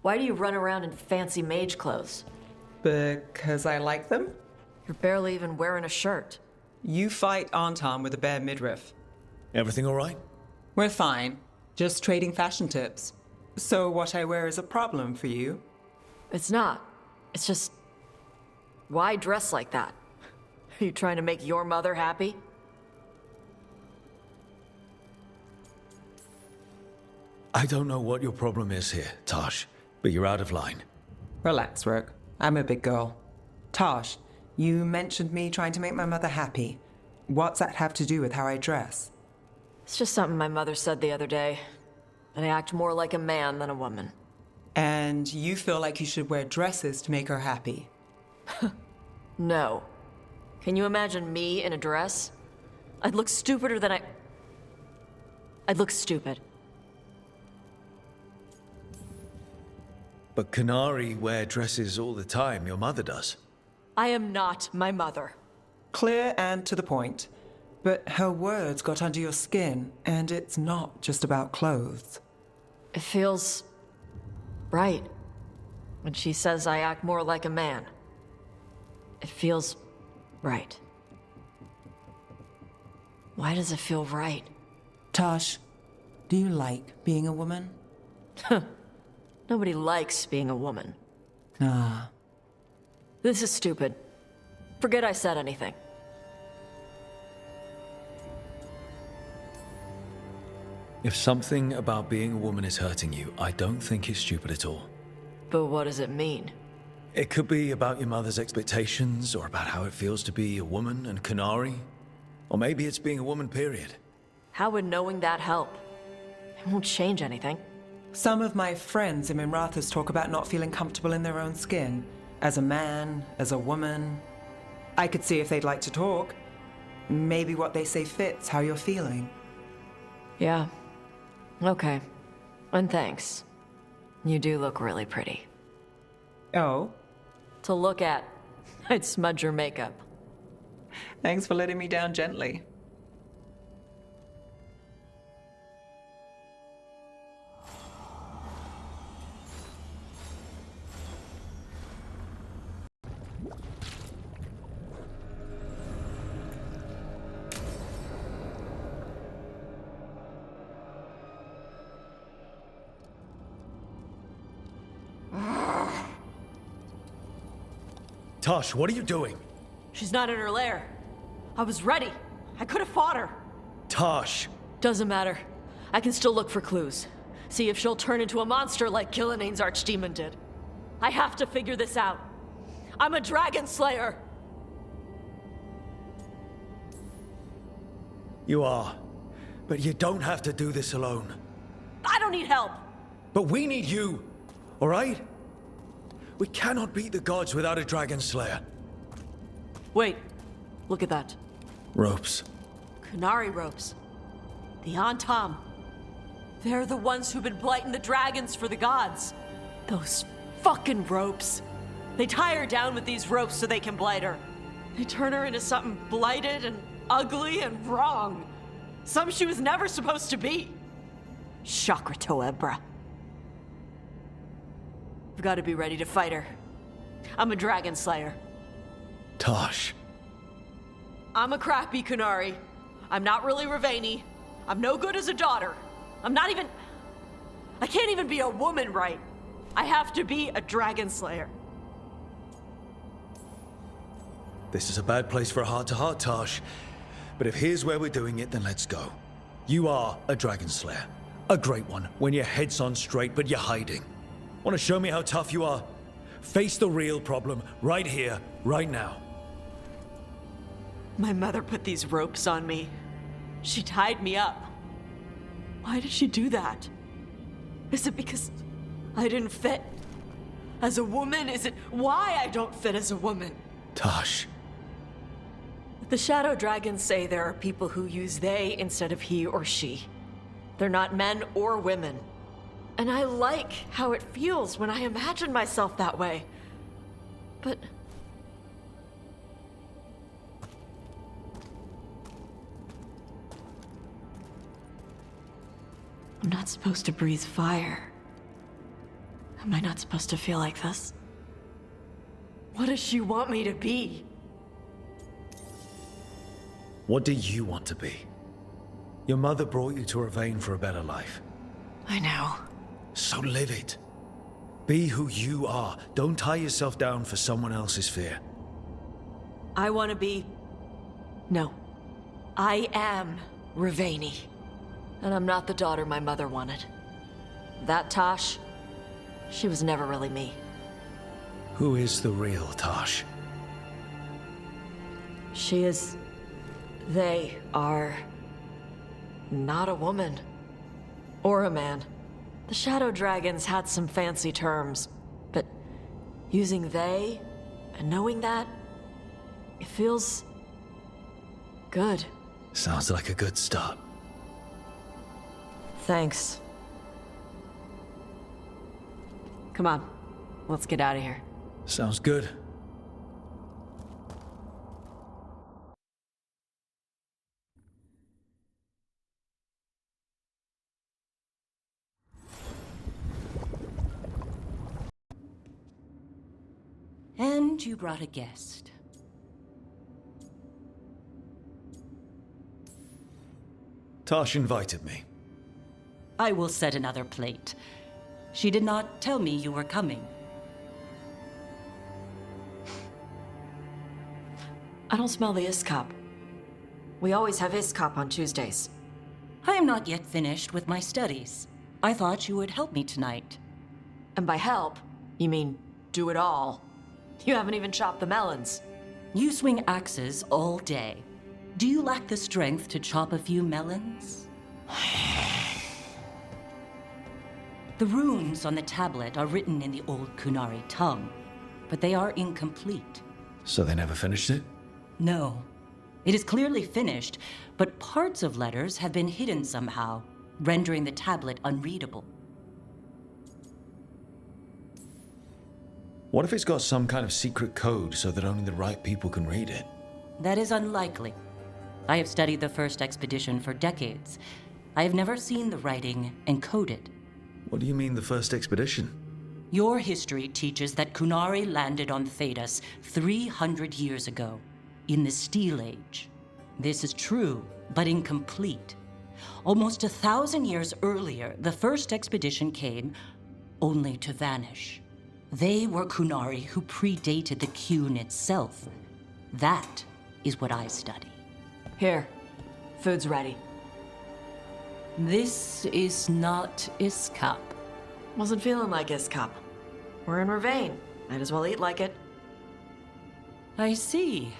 Why do you run around in fancy mage clothes? Because I like them? You're barely even wearing a shirt. You fight Anton with a bare midriff. Everything all right? We're fine. Just trading fashion tips. So what I wear is a problem for you? It's not. It's just... Why dress like that? Are you trying to make your mother happy? I don't know what your problem is here, Taash, but you're out of line. Relax, Rook. I'm a big girl. Taash, you mentioned me trying to make my mother happy. What's that have to do with how I dress? It's just something my mother said the other day. That I act more like a man than a woman. And you feel like you should wear dresses to make her happy? No. Can you imagine me in a dress? I'd look stupider than I'd look stupid. But Qunari wear dresses all the time, your mother does. I am not my mother. Clear and to the point. But her words got under your skin, and it's not just about clothes. It feels... right. When she says I act more like a man. It feels... right. Why does it feel right? Taash, do you like being a woman? Nobody likes being a woman. Ah. This is stupid. Forget I said anything. If something about being a woman is hurting you, I don't think it's stupid at all. But what does it mean? It could be about your mother's expectations, or about how it feels to be a woman and Qunari. Or maybe it's being a woman, period. How would knowing that help? It won't change anything. Some of my friends in Minrathous talk about not feeling comfortable in their own skin. As a man, as a woman. I could see if they'd like to talk. Maybe what they say fits how you're feeling. Yeah. Okay. And thanks. You do look really pretty. Oh? To look at, I'd smudge your makeup. Thanks for letting me down gently. Taash, what are you doing? She's not in her lair. I was ready. I could have fought her. Taash! Doesn't matter. I can still look for clues. See if she'll turn into a monster like Gillinea's archdemon did. I have to figure this out. I'm a dragon slayer. You are. But you don't have to do this alone. I don't need help. But we need you, all right? We cannot beat the gods without a dragon slayer. Wait. Look at that. Ropes. Qunari ropes. The Antam. They're the ones who've been blighting the dragons for the gods. Those fucking ropes. They tie her down with these ropes so they can blight her. They turn her into something blighted and ugly and wrong. Some she was never supposed to be. Chakra Toebra. I've got to be ready to fight her. I'm a dragon slayer. Taash. I'm a crappy Qunari. I'm not really Ravani. I'm no good as a daughter. I'm not even... I can't even be a woman right. I have to be a dragon slayer. This is a bad place for a heart-to-heart, Taash. But if here's where we're doing it, then let's go. You are a dragon slayer. A great one, when your head's on straight, but you're hiding. Want to show me how tough you are? Face the real problem, right here, right now. My mother put these ropes on me. She tied me up. Why did she do that? Is it because I didn't fit? As a woman, is it why I don't fit as a woman? Taash. The Shadow Dragons say there are people who use they instead of he or she. They're not men or women. And I like how it feels when I imagine myself that way. But... I'm not supposed to breathe fire. Am I not supposed to feel like this? What does she want me to be? What do you want to be? Your mother brought you to Ravane for a better life. I know. So live it. Be who you are. Don't tie yourself down for someone else's fear. I want to be... No. I am Ravani. And I'm not the daughter my mother wanted. That Taash, she was never really me. Who is the real Taash? She is... They are... not a woman. Or a man. The Shadow Dragons had some fancy terms, but using they and knowing that, it feels... good. Sounds like a good start. Thanks. Come on, let's get out of here. Sounds good. And you brought a guest. Taash invited me. I will set another plate. She did not tell me you were coming. I don't smell the Iskop. We always have Iskop on Tuesdays. I am not yet finished with my studies. I thought you would help me tonight. And by help, you mean do it all. You haven't even chopped the melons. You swing axes all day. Do you lack the strength to chop a few melons? The runes on the tablet are written in the old Qunari tongue, but they are incomplete. So they never finished it? No. It is clearly finished, but parts of letters have been hidden somehow, rendering the tablet unreadable. What if it's got some kind of secret code so that only the right people can read it? That is unlikely. I have studied the first expedition for decades. I have never seen the writing encoded. What do you mean, the first expedition? Your history teaches that Qunari landed on Thedas 300 years ago, in the Steel Age. This is true, but incomplete. Almost 1,000 years earlier, the first expedition came, only to vanish. They were Qunari who predated the Qun itself. That is what I study. Here, food's ready. This is not Iskop. Wasn't feeling like Iskop. We're in Ravane. Might as well eat like it. I see.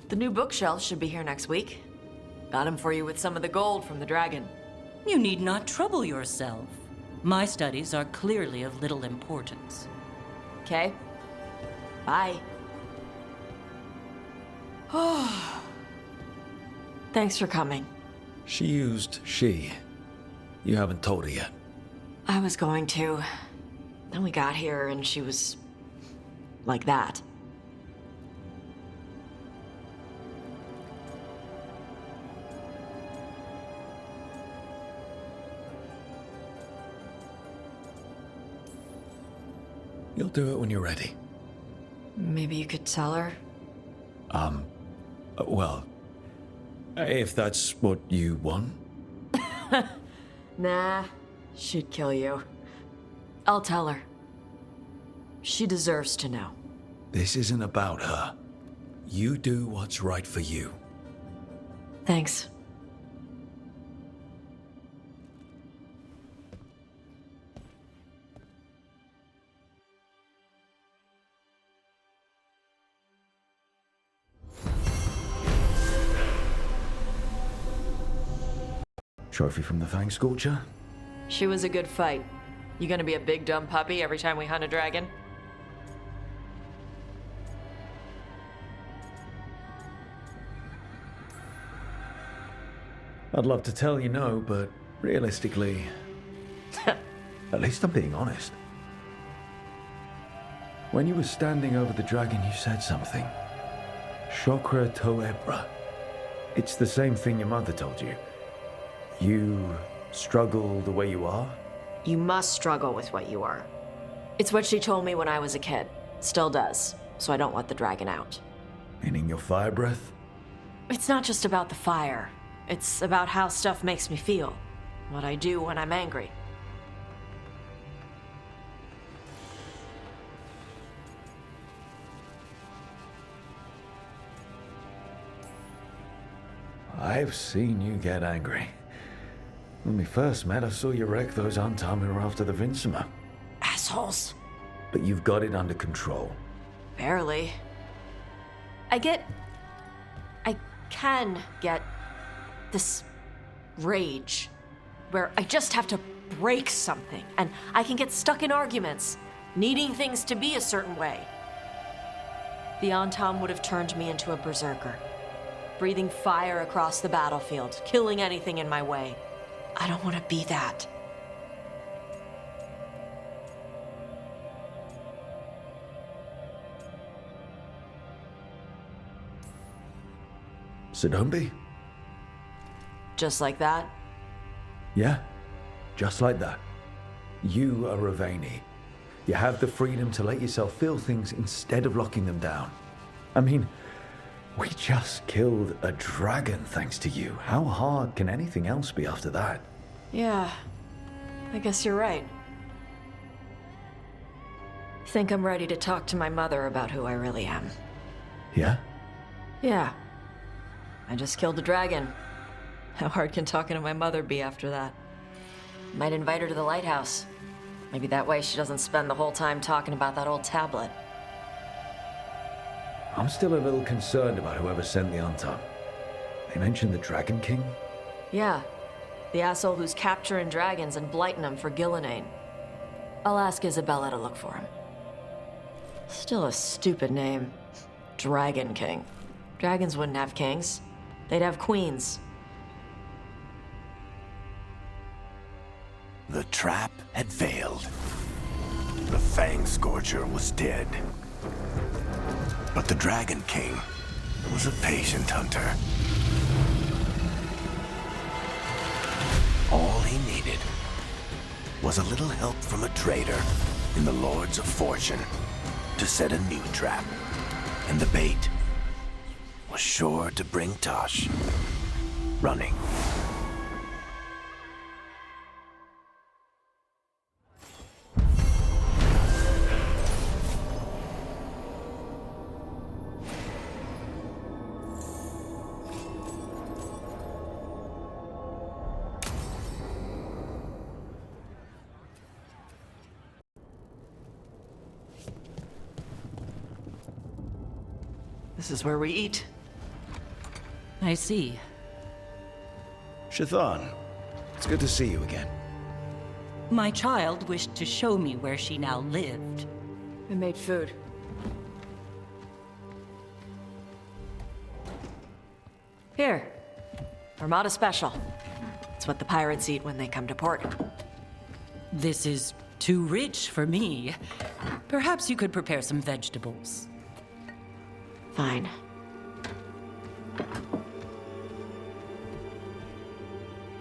The new bookshelf should be here next week. Got him for you with some of the gold from the dragon. You need not trouble yourself. My studies are clearly of little importance. Okay? Bye. Thanks for coming. She used she. You haven't told her yet. I was going to. Then we got here and she was... like that. You'll do it when you're ready. Maybe you could tell her? Well, if that's what you want. Nah, she'd kill you. I'll tell her. She deserves to know. This isn't about her. You do what's right for you. Thanks. Trophy from the Fang Scorcher? She was a good fight. You gonna be a big dumb puppy every time we hunt a dragon? I'd love to tell you no, but realistically... At least I'm being honest. When you were standing over the dragon, you said something. Chokra to Ebra. It's the same thing your mother told you. You struggle the way you are? You must struggle with what you are. It's what she told me when I was a kid. Still does, so I don't let the dragon out. Meaning your fire breath? It's not just about the fire. It's about how stuff makes me feel. What I do when I'm angry. I've seen you get angry. When we first met, I saw you wreck those Antam who were after the Vincima. Assholes. But you've got it under control. Barely. I can get this rage where I just have to break something and I can get stuck in arguments, needing things to be a certain way. The Antam would have turned me into a berserker, breathing fire across the battlefield, killing anything in my way. I don't want to be that. So don't be. Just like that? Yeah, just like that. You are Ravani. You have the freedom to let yourself feel things instead of locking them down. I mean, we just killed a dragon thanks to you. How hard can anything else be after that? Yeah, I guess you're right. Think I'm ready to talk to my mother about who I really am. Yeah? Yeah. I just killed a dragon. How hard can talking to my mother be after that? Might invite her to the lighthouse. Maybe that way she doesn't spend the whole time talking about that old tablet. I'm still a little concerned about whoever sent the Antam. They mentioned the Dragon King? Yeah. The asshole who's capturing dragons and blighting them for Gillinane. I'll ask Isabella to look for him. Still a stupid name. Dragon King. Dragons wouldn't have kings. They'd have queens. The trap had failed. The Fang Scorcher was dead. But the Dragon King was a patient hunter. All he needed was a little help from a trader in the Lords of Fortune to set a new trap. And the bait was sure to bring Taash running. This is where we eat. I see. Shathann, it's good to see you again. My child wished to show me where she now lived. We made food. Here. Armada Special. It's what the pirates eat when they come to port. This is too rich for me. Perhaps you could prepare some vegetables. Fine.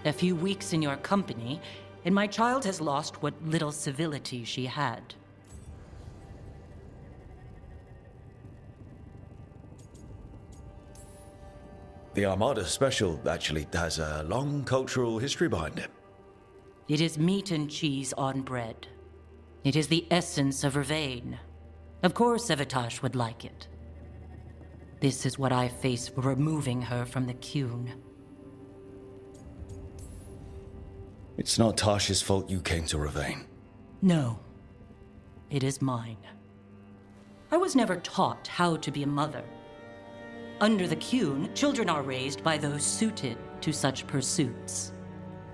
A few weeks in your company, and my child has lost what little civility she had. The Armada Special actually has a long cultural history behind it. It is meat and cheese on bread. It is the essence of Ravane. Of course Taash would like it. This is what I face for removing her from the Qun. It's not Taash's fault you came to Ravane. No, it is mine. I was never taught how to be a mother. Under the Qun, children are raised by those suited to such pursuits.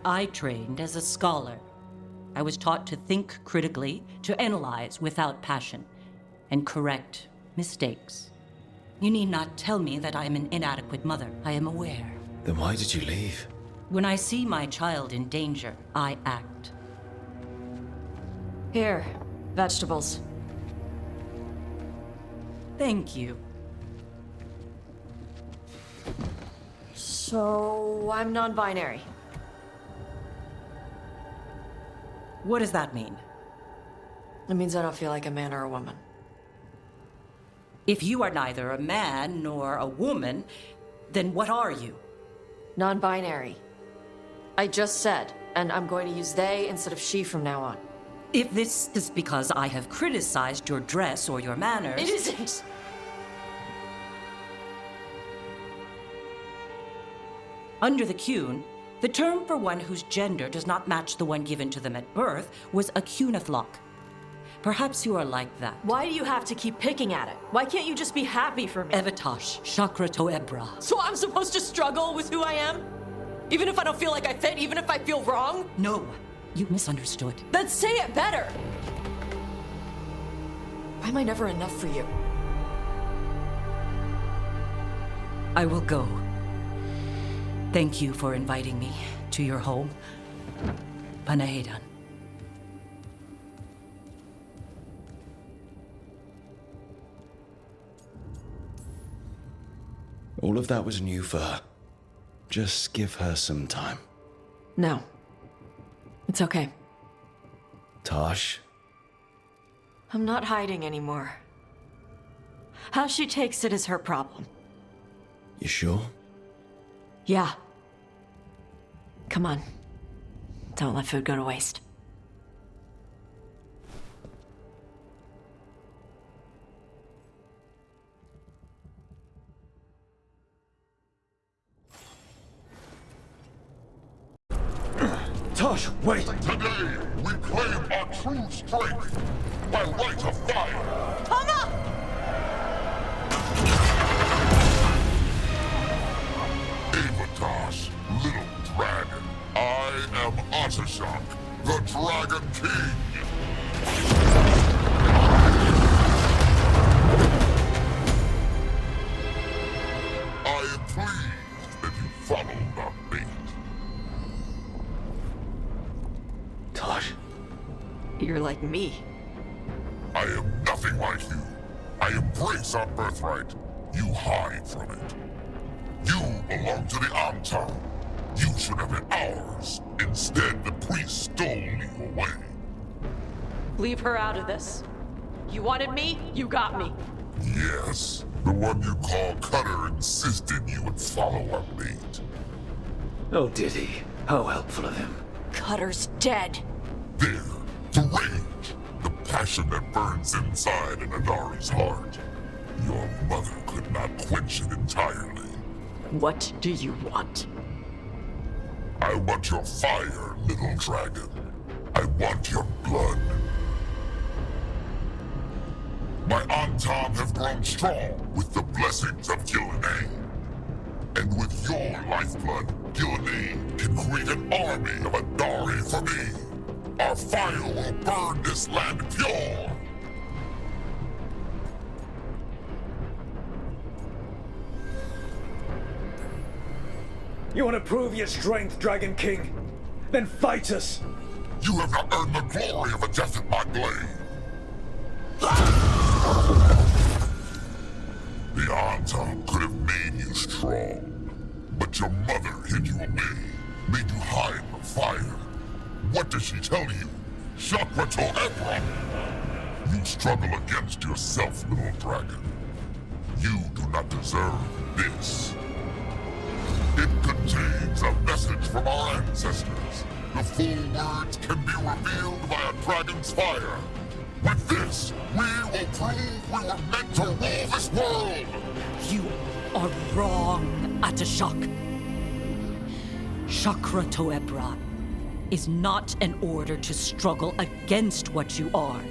I trained as a scholar. I was taught to think critically, to analyze without passion, and correct mistakes. You need not tell me that I am an inadequate mother. I am aware. Then why did you leave? When I see my child in danger, I act. Here. Vegetables. Thank you. So, I'm non-binary. What does that mean? It means I don't feel like a man or a woman. If you are neither a man nor a woman, then what are you? Non-binary. I just said, and I'm going to use they instead of she from now on. If this is because I have criticized your dress or your manners... It isn't! Under the Qun, the term for one whose gender does not match the one given to them at birth was a Qunathlok. Perhaps you are like that. Why do you have to keep picking at it? Why can't you just be happy for me? Evatash, Chakra Toebra. So I'm supposed to struggle with who I am? Even if I don't feel like I fit, even if I feel wrong? No, you misunderstood. Then say it better! Why am I never enough for you? I will go. Thank you for inviting me to your home. Panahedan. All of that was new for her. Just give her some time. No. It's okay. Taash, I'm not hiding anymore. How she takes it is her problem. you sure? Yeah. Come on. Don't let food go to waste. Taash, wait! Today, we claim our true strength by light of fire. Come up! Taash, little dragon. I am Atashok, the Dragon King. I am pleased that you followed our bait. Taash, You're like me. I am nothing like you. I embrace our birthright. You hide from it. You belong to the Antam. You should have been ours. Instead, the priest stole you away. Leave her out of this. You wanted me, you got me. Yes, the one you call Cutter insisted you would follow our bait. oh did he? How helpful of him. Cutter's dead. There, the rage, the passion that burns inside an Adari's heart. Your mother could not quench it entirely. What do you want? I want your fire, little dragon. I want your blood. My Antam have grown strong with the blessings of Gillenay. And with your lifeblood, Gillenay can create an army of Adari for me. Our fire will burn this land pure. You want to prove your strength, Dragon King? Then fight us! You have not earned the glory of a death at my blade. The Antam could have made you strong, but your mother hid you away, made you hide the fire. What does she tell you? Shakrato Ebron! You struggle against yourself, little dragon. You do not deserve this. It contains a message from our ancestors. The full words can be revealed by a dragon's fire. With this, we will prove we were meant to rule this world! You are wrong, Atashok. Chakra Toebra is not an order to struggle against what you are.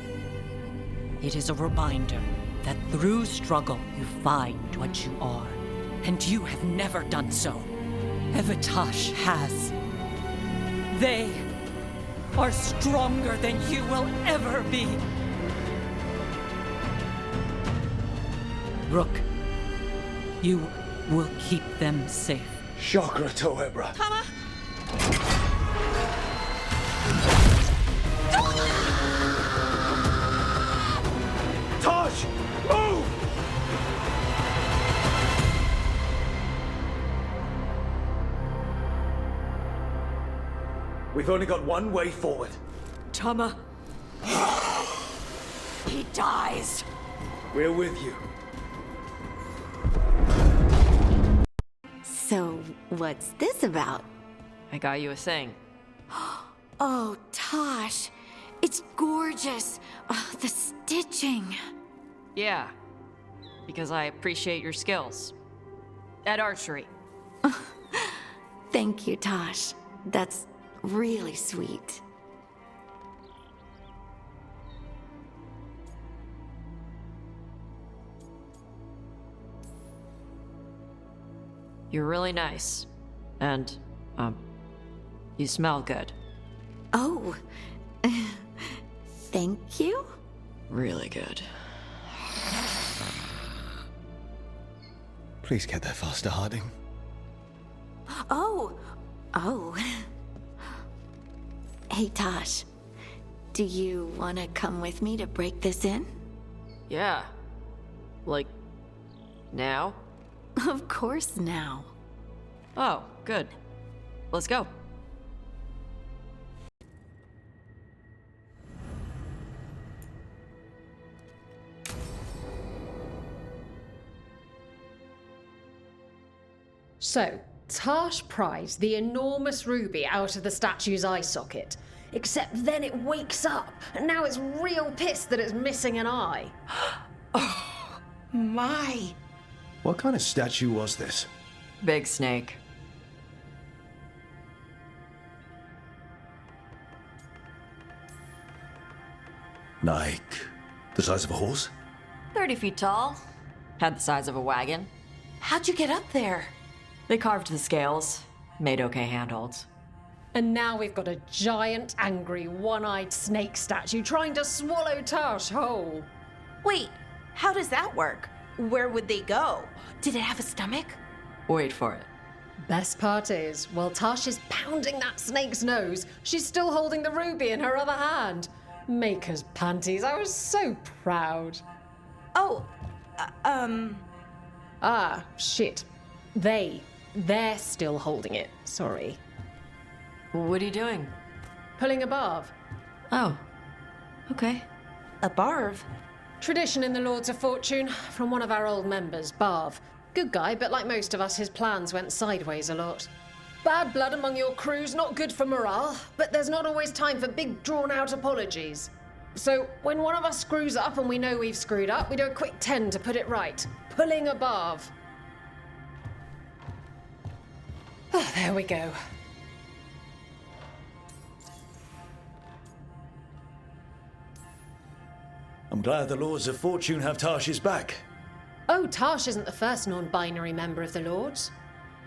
It is a reminder that through struggle you find what you are. And you have never done so. Evatash has. They are stronger than you will ever be. Rook, you will keep them safe. Chakra Toebra. Taash! Move! We've only got one way forward. Tama. He dies. We're with you. So, what's this about? I got you a thing. Oh, Taash. It's gorgeous. Oh, the stitching. Yeah. Because I appreciate your skills. At archery. Thank you, Taash. That's really sweet. You're really nice. And, you smell good. Oh, thank you? Really good. Please get there faster, Harding. Oh. Hey, Taash. Do you want to come with me to break this in? Yeah. Like, now? Of course now. Oh, good. Let's go. So, Taash pries the enormous ruby out of the statue's eye socket. Except then it wakes up, and now it's real pissed that it's missing an eye. Oh, my. What kind of statue was this? Big snake. Like, the size of a horse? 30 feet tall. Had the size of a wagon. How'd you get up there? They carved the scales. Made okay handholds. And now we've got a giant, angry, one-eyed snake statue trying to swallow Taash whole. Wait, how does that work? Where would they go? Did it have a stomach? Wait for it. Best part is, while Taash is pounding that snake's nose, she's still holding the ruby in her other hand. Maker's panties, I was so proud. Oh, Ah, shit. They're still holding it, sorry. What are you doing? Pulling a barb. Oh. Okay. a barv. Tradition in the Lords of Fortune, from one of our old members, Barv. Good guy, but like most of us, his plans went sideways a lot. Bad blood among your crew's not good for morale, but there's not always time for big, drawn-out apologies. So, when one of us screws up and we know we've screwed up, we do a quick 10 to put it right. Pulling a barv. Oh, there we go. I'm glad the Lords of Fortune have Taash's back. Oh, Taash isn't the first non-binary member of the Lords.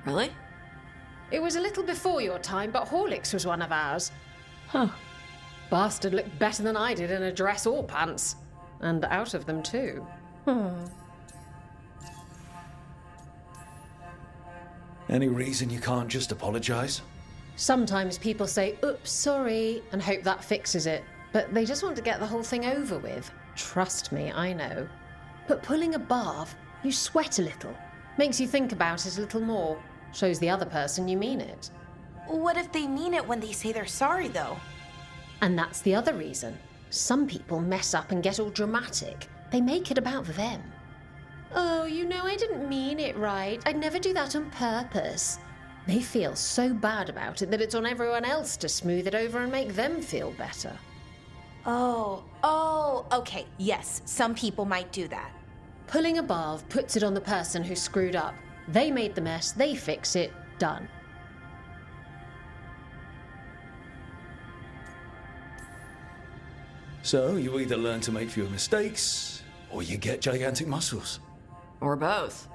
Really? It was a little before your time, but Horlicks was one of ours. Huh. Bastard looked better than I did in a dress or pants. And out of them, too. Any reason you can't just apologize? Sometimes people say, oops, sorry, and hope that fixes it. But they just want to get the whole thing over with. Trust me, I know. But pulling a barv, you sweat a little. Makes you think about it a little more. Shows the other person you mean it. What if they mean it when they say they're sorry, though? And that's the other reason. Some people mess up and get all dramatic. They make it about them. Oh, you know, I didn't mean it right. I'd never do that on purpose. They feel so bad about it that it's on everyone else to smooth it over and make them feel better. Oh, okay, yes, some people might do that. Pulling a barv puts it on the person who screwed up. They made the mess, they fix it, done. So, you either learn to make fewer mistakes, or you get gigantic muscles. Or both.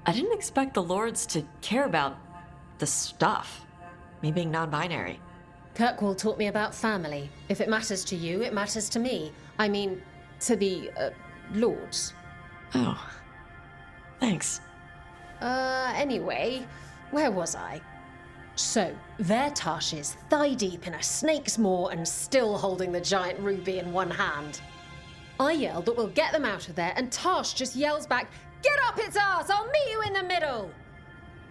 I didn't expect the Lords to care about the stuff. Me being non-binary. Kirkwall taught me about family. If it matters to you, it matters to me. I mean, to the, Lords. Oh. Thanks. Anyway, where was I? So, there Taash is, thigh-deep in a snake's maw and still holding the giant ruby in one hand. I yell that we'll get them out of there, and Taash just yells back, "Get up its ass! I'll meet you in the middle!"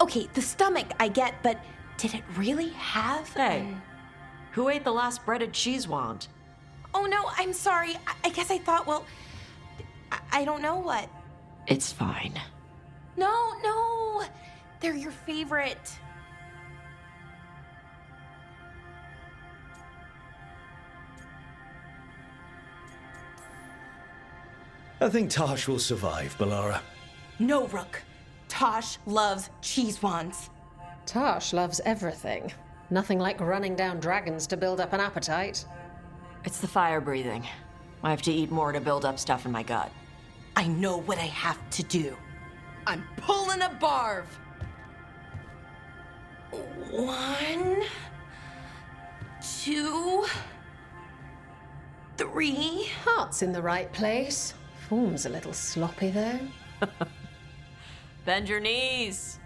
Okay, the stomach I get, but did it really have? Hey, who ate the last breaded cheese wand? Oh no, I'm sorry. I guess I thought, well, I don't know what. It's fine. No. They're your favorite. I think Taash will survive, Balara. No, Rook. Taash loves cheese wands. Taash loves everything. Nothing like running down dragons to build up an appetite. It's the fire breathing. I have to eat more to build up stuff in my gut. I know what I have to do. I'm pulling a barv. 1, 2, 3. Heart's in the right place. Form's a little sloppy, though. Bend your knees.